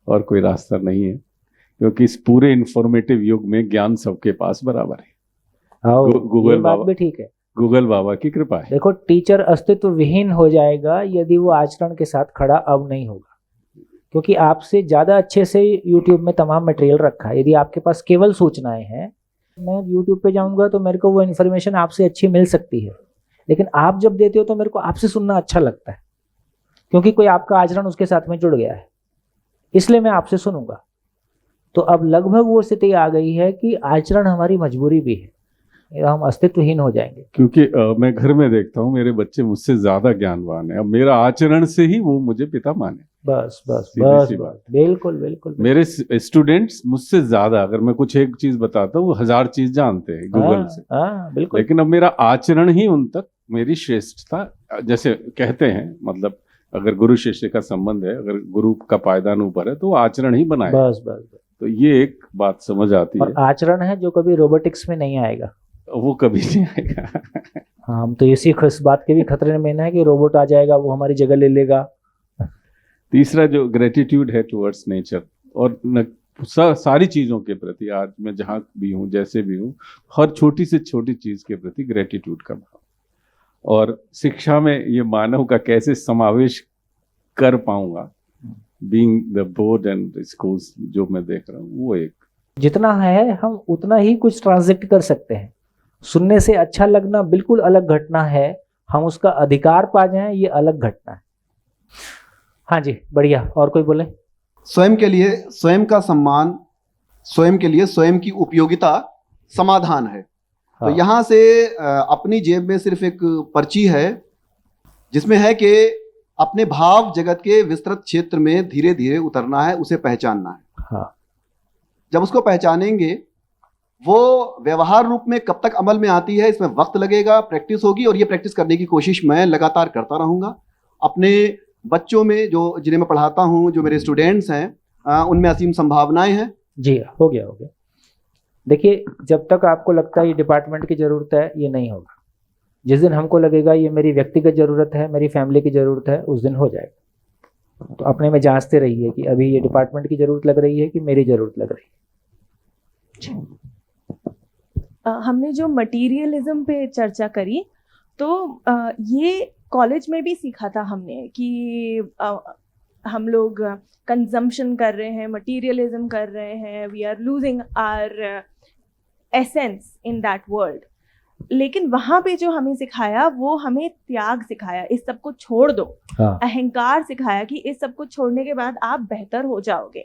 और कोई रास्ता नहीं है, क्योंकि इस पूरे इंफॉर्मेटिव युग में ज्ञान सबके पास बराबर है। गूगल बात बाबा भी ठीक है। गूगल बाबा की कृपा है। देखो, टीचर अस्तित्व विहीन हो जाएगा यदि वो आचरण के साथ खड़ा अब नहीं होगा, क्योंकि आपसे ज्यादा अच्छे से यूट्यूब में तमाम मटेरियल रखा है। यदि आपके पास केवल सूचनाएं हैं, मैं यूट्यूब पे जाऊंगा तो मेरे को वो इन्फॉर्मेशन आपसे अच्छी मिल सकती है, लेकिन आप जब देते हो तो मेरे को आपसे सुनना अच्छा लगता है, क्योंकि कोई आपका आचरण उसके साथ में जुड़ गया है, इसलिए मैं आपसे सुनूंगा। तो अब लगभग वो स्थिति आ गई है कि आचरण हमारी मजबूरी भी है, हम अस्तित्वहीन हो जाएंगे। क्योंकि मैं घर में देखता हूँ मेरे बच्चे मुझसे ज्यादा ज्ञानवान है, अब मेरा आचरण से ही वो मुझे पिता माने। बस बस सीधी बस सी बस, बात। बिल्कुल बिल्कुल। मेरे स्टूडेंट्स मुझसे ज्यादा, अगर मैं कुछ एक चीज बताता हूँ वो 1000 चीज जानते हैं गूगल से। बिल्कुल। लेकिन अब मेरा आचरण ही उन तक मेरी श्रेष्ठता, जैसे कहते हैं, मतलब अगर गुरु शिष्य का संबंध है, अगर गुरु का पायदान ऊपर है तो वो आचरण ही बनाए। बस बस बस। तो ये एक बात समझ आती और है। आचरण है जो कभी रोबोटिक्स में नहीं आएगा, वो कभी नहीं आएगा। हाँ, हम तो इसी बात के भी खतरे में है कि रोबोट आ जाएगा, वो हमारी जगह ले लेगा। तीसरा जो ग्रेटिट्यूड है टुवर्ड्स नेचर और सारी चीजों के प्रति, आज मैं जहां भी हूं, जैसे भी हूं, हर छोटी से छोटी चीज के प्रति ग्रेटिट्यूड का भाव। और शिक्षा में ये मानव का कैसे समावेश कर पाऊंगा, being the board and schools जो मैं देख रहा हूँ, वो एक जितना है हम उतना ही कुछ ट्रांजेक्ट कर सकते हैं। सुनने से अच्छा लगना बिल्कुल अलग घटना है, हम उसका अधिकार पा जाएं ये अलग घटना है। हाँ जी, बढ़िया। और कोई बोले? स्वयं के लिए स्वयं का सम्मान, स्वयं के लिए स्वयं की उपयोगिता समाधान है। हाँ। तो यहाँ से अपनी जेब में सिर्फ एक पर्ची है जिसमें है कि अपने भाव जगत के विस्तृत क्षेत्र में धीरे धीरे उतरना है, उसे पहचानना है। हाँ। जब उसको पहचानेंगे, वो व्यवहार रूप में कब तक अमल में आती है, इसमें वक्त लगेगा, प्रैक्टिस होगी, और ये प्रैक्टिस करने की कोशिश मैं लगातार करता रहूँगा। अपने बच्चों में जो जिन्हें मैं पढ़ाता हूँ, जो मेरे स्टूडेंट्स हैं, उनमें असीम संभावनाएं हैं। जी, हो गया हो गया। देखिए, जब तक आपको लगता है ये डिपार्टमेंट की ज़रूरत है, ये नहीं होगा। जिस दिन हमको लगेगा ये मेरी व्यक्तिगत ज़रूरत है, मेरी फैमिली की ज़रूरत है, उस दिन हो जाएगा। तो अपने में जांचते रहिए कि अभी ये डिपार्टमेंट की ज़रूरत लग रही है कि मेरी ज़रूरत लग रही है। हमने जो मटीरियलिज्म पे चर्चा करी, तो ये कॉलेज में भी सीखा था हमने कि हम लोग कंजम्पशन कर रहे हैं, मटीरियलिज्म कर रहे हैं, we are losing our essence in that world. लेकिन वहाँ पे जो हमें सिखाया, वो हमें त्याग सिखाया, इस सब को छोड़ दो। हाँ। अहंकार सिखाया कि इस सब को छोड़ने के बाद आप बेहतर हो जाओगे।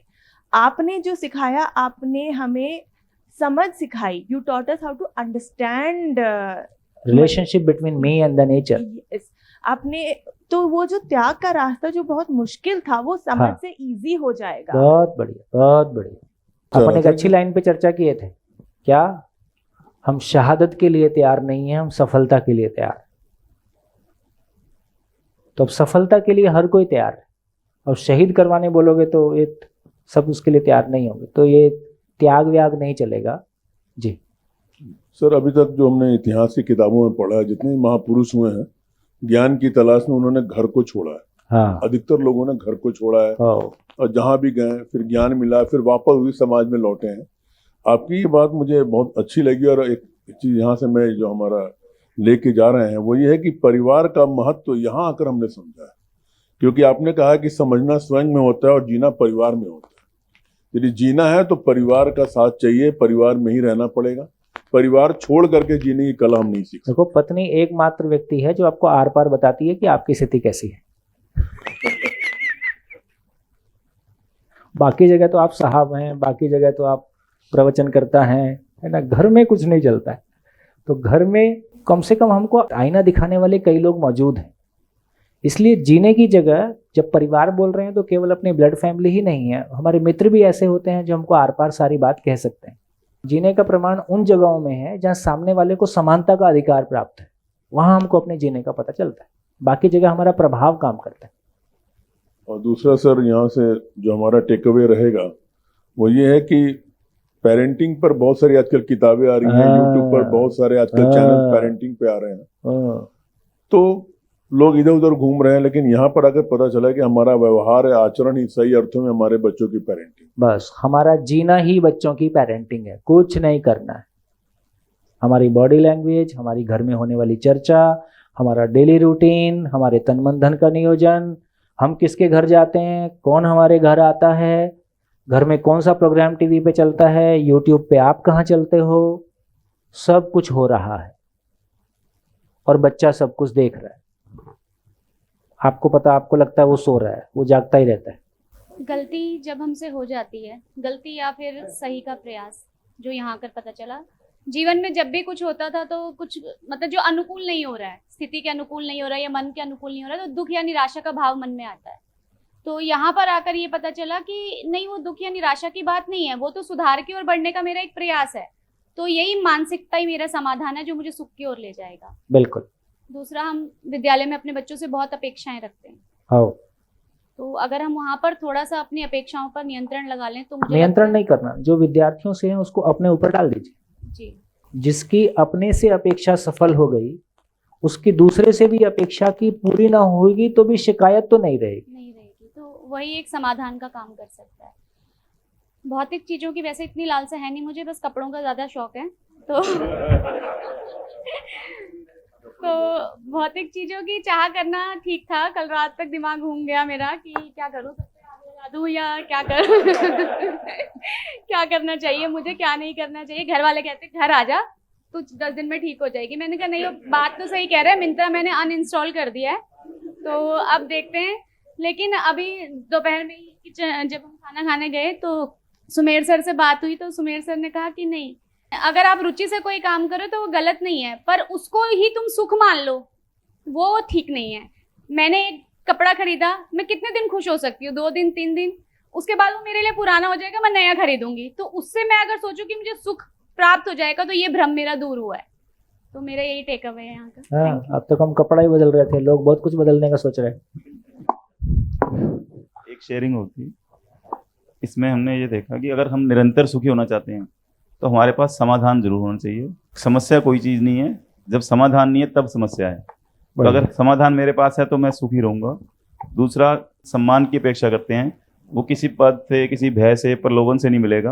आपने जो सिखाया, आपने हमें समझ सिखाई। You taught us how to understand relationship between me and the nature. आपने तो वो जो त्याग का रास्ता जो बहुत मुश्किल था, वो समझ हाँ। से इजी हो जाएगा। बहुत बढ़िया, बहुत बढ़िया। अपन एक अच्छी लाइन पे चर्चा किए थे, क्या? हम शहादत के लिए तैयार नहीं है, हम सफलता के लिए तैयार। तो अब सफलता के लिए हर कोई तैयार है, और शहीद करवाने बोलोगे तो ये सब उसके लिए तैयार नहीं होंगे, तो ये त्याग व्याग नहीं चलेगा। जी सर, अभी तक जो हमने इतिहास की किताबों में पढ़ा है, जितने महापुरुष हुए हैं, ज्ञान की तलाश में उन्होंने घर को छोड़ा है। हाँ। अधिकतर लोगों ने घर को छोड़ा है, हाँ। और जहां भी गए फिर ज्ञान मिला, फिर वापस उसी समाज में लौटे हैं। आपकी ये बात मुझे बहुत अच्छी लगी, और एक चीज यहाँ से मैं जो हमारा लेके जा रहे हैं वो ये है कि परिवार का महत्व तो यहाँ आकर हमने समझा है, क्योंकि आपने कहा कि समझना स्वयं में होता है और जीना परिवार में होता है। यदि जीना है तो परिवार का साथ चाहिए, परिवार में ही रहना पड़ेगा, परिवार छोड़ करके जीने की कला हम नहीं सीख सकते। देखो, पत्नी एकमात्र व्यक्ति है जो आपको आर पार बताती है कि आपकी स्थिति कैसी है। बाकी जगह तो आप साहब हैं, बाकी जगह तो आप प्रवचन करता है ना, घर में कुछ नहीं चलता है। तो घर में कम से कम हमको आईना दिखाने वाले कई लोग मौजूद हैं। इसलिए जीने की जगह जब परिवार बोल रहे हैं तो केवल अपनी ब्लड फैमिली ही नहीं है, हमारे मित्र भी ऐसे होते हैं जो हमको आर पार सारी बात कह सकते हैं। जीने का प्रमाण उन जगहों में है जहाँ सामने वाले को समानता का अधिकार प्राप्त है, वहां हमको अपने जीने का पता चलता है। बाकी जगह हमारा प्रभाव काम करता है। और दूसरा सर, यहाँ से जो हमारा टेक अवे रहेगा वो ये है कि पेरेंटिंग पर बहुत सारी आजकल किताबें आ रही हैं, यूट्यूब पर बहुत सारे आजकल चैनल पेरेंटिंग पे आ रहे हैं, तो लोग इधर उधर घूम रहे हैं, लेकिन यहाँ पर अगर पता चला कि हमारा व्यवहार है, आचरण ही सही अर्थों में हमारे बच्चों की पेरेंटिंग, बस हमारा जीना ही बच्चों की पेरेंटिंग है, कुछ नहीं करना है। हमारी बॉडी लैंग्वेज, हमारी घर में होने वाली चर्चा, हमारा डेली रूटीन, हमारे तन मन धन का नियोजन, हम किसके घर जाते हैं, कौन हमारे घर आता है, घर में कौन सा प्रोग्राम टीवी पे चलता है, यूट्यूब पे आप कहाँ चलते हो, सब कुछ हो रहा है और बच्चा सब कुछ देख रहा है। आपको पता, आपको लगता है वो सो रहा है, वो जागता ही रहता है। गलती जब हमसे हो जाती है, गलती या फिर सही का प्रयास, जो यहाँ आकर पता चला, जीवन में जब भी कुछ होता था तो कुछ मतलब जो अनुकूल नहीं हो रहा है, स्थिति के अनुकूल नहीं हो रहा है या मन के अनुकूल नहीं हो रहा है, तो दुख या निराशा का भाव मन में आता है। तो यहाँ पर आकर ये पता चला कि नहीं, वो दुख या निराशा की बात नहीं है, वो तो सुधार की ओर बढ़ने का मेरा एक प्रयास है। तो यही मानसिकता ही मेरा समाधान है जो मुझे सुख की ओर ले जाएगा। बिल्कुल। दूसरा, हम विद्यालय में अपने बच्चों से बहुत अपेक्षाएं रखते हैं। हाँ, तो अगर हम वहाँ पर थोड़ा सा अपनी अपेक्षाओं पर नियंत्रण लगा लें तो मुझे नियंत्रण नहीं करना, जो विद्यार्थियों से है उसको अपने ऊपर डाल दीजिए। जी, जिसकी अपने से अपेक्षा सफल हो गई, उसकी दूसरे से भी अपेक्षा की पूरी ना होगी तो भी शिकायत तो नहीं रहेगी। तो वही एक समाधान का काम कर सकता है। भौतिक चीजों की वैसे इतनी लालसा है नहीं मुझे, बस कपड़ों का ज्यादा शौक है। तो तो भौतिक चीजों की चाह करना ठीक था। कल रात तक दिमाग घूम गया मेरा कि क्या करूं, सबसे आगे लगा दूं या क्या करूं। क्या करना चाहिए मुझे, क्या नहीं करना चाहिए। घर वाले कहते घर आ जा, तू 10 दिन में ठीक हो जाएगी। मैंने कहा नहीं, बात तो सही कह रहे हैं, मिंत्रा मैंने अनइंस्टॉल कर दिया है, तो अब देखते हैं। लेकिन अभी दोपहर में जब हम खाना खाने गए तो सुमेर सर से बात हुई, तो सुमेर सर ने कहा कि नहीं, अगर आप रुचि से कोई काम करो तो वो गलत नहीं है, पर उसको ही तुम सुख मान लो, वो ठीक नहीं है। मैंने एक कपड़ा खरीदा, मैं कितने दिन खुश हो सकती हूँ, 2 दिन 3 दिन, उसके बाद वो मेरे लिए पुराना हो जाएगा, मैं नया खरीदूंगी। तो उससे मैं अगर सोचूं कि मुझे सुख प्राप्त हो जाएगा तो ये भ्रम मेरा दूर हुआ है। तो मेरा यही टेक अवे है यहाँ का। हाँ, अब तक हम कपड़ा ही बदल रहे थे, लोग बहुत कुछ बदलने का सोच रहे हैं। एक शेयरिंग होती है, इसमें हमने ये देखा कि अगर हम निरंतर सुखी होना चाहते हैं तो हमारे पास समाधान जरूर होना चाहिए। समस्या कोई चीज़ नहीं है, जब समाधान नहीं है तब समस्या है। तो अगर समाधान मेरे पास है तो मैं सुखी रहूँगा। दूसरा, सम्मान की अपेक्षा करते हैं, वो किसी पद से, किसी भय से, प्रलोभन से नहीं मिलेगा।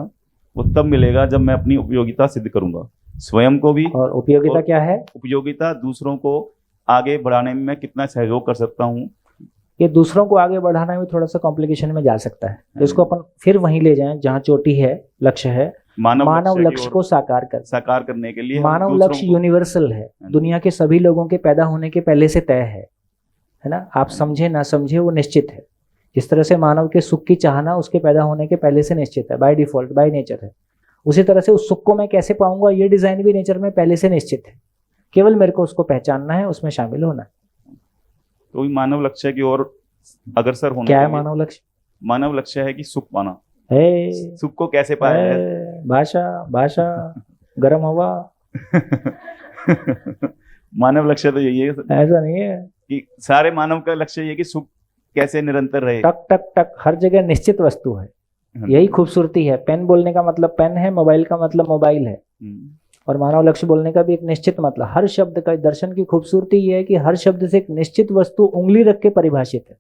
वो तब मिलेगा जब मैं अपनी उपयोगिता सिद्ध करूँगा, स्वयं को भी। और उपयोगिता क्या है? उपयोगिता दूसरों को आगे बढ़ाने में मैं कितना सहयोग कर सकता हूँ। ये दूसरों को आगे बढ़ाना भी थोड़ा सा कॉम्प्लिकेशन में जा सकता है, इसको अपन फिर वहीं ले जाएं जहाँ चोटी है, लक्ष्य है। मानव लक्ष्य को साकार करने के लिए मानव लक्ष्य यूनिवर्सल है, दुनिया के सभी लोगों के पैदा होने के पहले से तय है ना। आप समझे ना समझे वो निश्चित है। जिस तरह से मानव के सुख की चाहना उसके पैदा होने के पहले से निश्चित है, बाय डिफॉल्ट, बाय नेचर है। उसी तरह से उस सुख को मैं कैसे पाऊंगा, ये डिजाइन भी नेचर में पहले से निश्चित है। केवल मेरे को उसको पहचानना है, उसमें शामिल होना है। तो मानव लक्ष्य की ओर अग्रसर होना। क्या है मानव लक्ष्य? मानव लक्ष्य है कि सुख पाना। सुख को कैसे पाया है? भाषा गर्म हवा। मानव लक्ष्य तो यही है, ऐसा नहीं है कि सारे मानव का लक्ष्य ये कि सुख कैसे निरंतर रहे। टक टक टक हर जगह निश्चित वस्तु है, यही खूबसूरती है। पेन बोलने का मतलब पेन है, मोबाइल का मतलब मोबाइल है, और मानव लक्ष्य बोलने का भी एक निश्चित मतलब। हर शब्द का, दर्शन की खूबसूरती ये है कि हर शब्द से एक निश्चित वस्तु उंगली रख के परिभाषित है।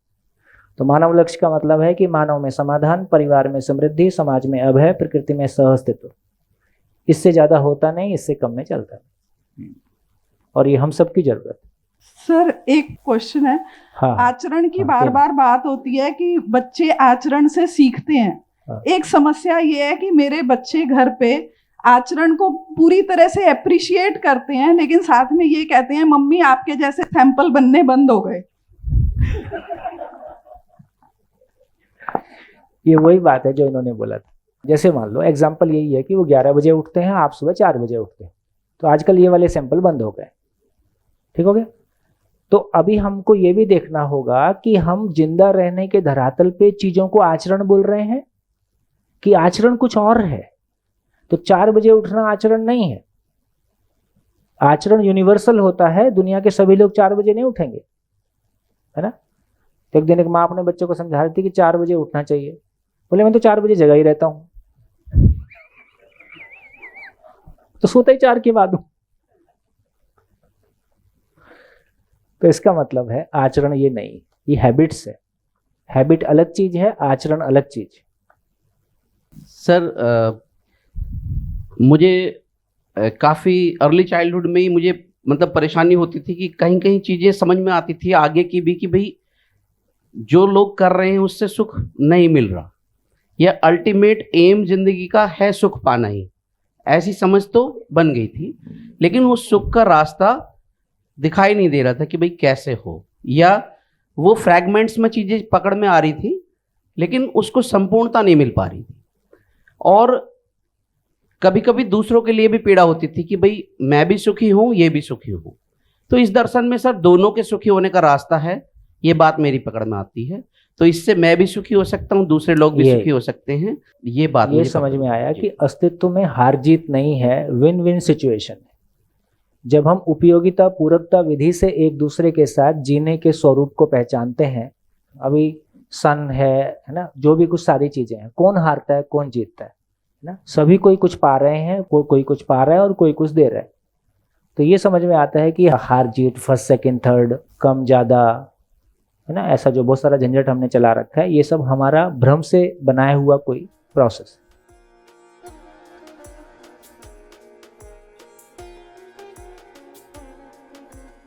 तो मानव लक्ष्य का मतलब है कि मानव में समाधान, परिवार में समृद्धि, समाज में अभय, प्रकृति में सहअस्तित्व। इससे ज़्यादा होता नहीं, इससे कम में चलता नहीं, और ये हम सबकी जरूरत है। सर एक क्वेश्चन है, हाँ आचरण की हाँ, बार क्या? बार बात होती है कि बच्चे आचरण से सीखते हैं। हाँ। एक समस्या ये है कि मेरे बच्चे घर पे आचरण को पूरी तरह से अप्रिशिएट करते हैं, लेकिन साथ में ये कहते हैं मम्मी आपके जैसे सैंपल बनने बंद हो गए। ये वही बात है जो इन्होंने बोला था। जैसे मान लो एग्जाम्पल यही है कि वो 11 बजे उठते हैं, आप सुबह 4 बजे उठते हैं, तो आजकल ये वाले सैंपल बंद हो गए, ठीक हो गया। तो अभी हमको ये भी देखना होगा कि हम जिंदा रहने के धरातल पे चीजों को आचरण बोल रहे हैं कि आचरण कुछ और है। तो 4 बजे उठना आचरण नहीं है। आचरण यूनिवर्सल होता है, दुनिया के सभी लोग 4 बजे नहीं उठेंगे, है ना। एक दिन एक माँ अपने बच्चे को समझा रही थी कि 4 बजे उठना चाहिए, बोले मैं तो 4 बजे जगा ही रहता हूं, तो सोता ही 4 के बाद हूं। तो इसका मतलब है आचरण ये नहीं, ये हैबिट्स है। हैबिट अलग चीज है, आचरण अलग चीज। सर मुझे काफ़ी अर्ली चाइल्डहुड में ही मुझे मतलब परेशानी होती थी कि कहीं कहीं चीज़ें समझ में आती थी आगे की भी कि भाई जो लोग कर रहे हैं उससे सुख नहीं मिल रहा, या अल्टीमेट एम जिंदगी का है सुख पाना ही, ऐसी समझ तो बन गई थी। लेकिन उस सुख का रास्ता दिखाई नहीं दे रहा था कि भाई कैसे हो, या वो फ्रैगमेंट्स में चीज़ें पकड़ में आ रही थी लेकिन उसको संपूर्णता नहीं मिल पा रही थी। और कभी कभी दूसरों के लिए भी पीड़ा होती थी कि भाई मैं भी सुखी हूँ, ये भी सुखी हूँ। तो इस दर्शन में सर दोनों के सुखी होने का रास्ता है, ये बात मेरी पकड़ में आती है। तो इससे मैं भी सुखी हो सकता हूँ, दूसरे लोग भी सुखी हो सकते हैं, ये बात ये समझ में आया कि अस्तित्व में हार जीत नहीं है, विन विन सिचुएशन है। जब हम उपयोगिता पूरकता विधि से एक दूसरे के साथ जीने के स्वरूप को पहचानते हैं, अभी सन है ना, जो भी कुछ सारी चीजें हैं, कौन हारता है कौन जीतता है ना, सभी कोई कुछ पा रहे हैं, कोई कुछ पा रहा है और कोई कुछ दे रहा है। तो ये समझ में आता है कि हार जीत, फर्स्ट सेकंड थर्ड, कम ज्यादा, है ना, ऐसा जो बहुत सारा झंझट हमने चला रखा है, ये सब हमारा भ्रम से बनाया हुआ कोई प्रोसेस।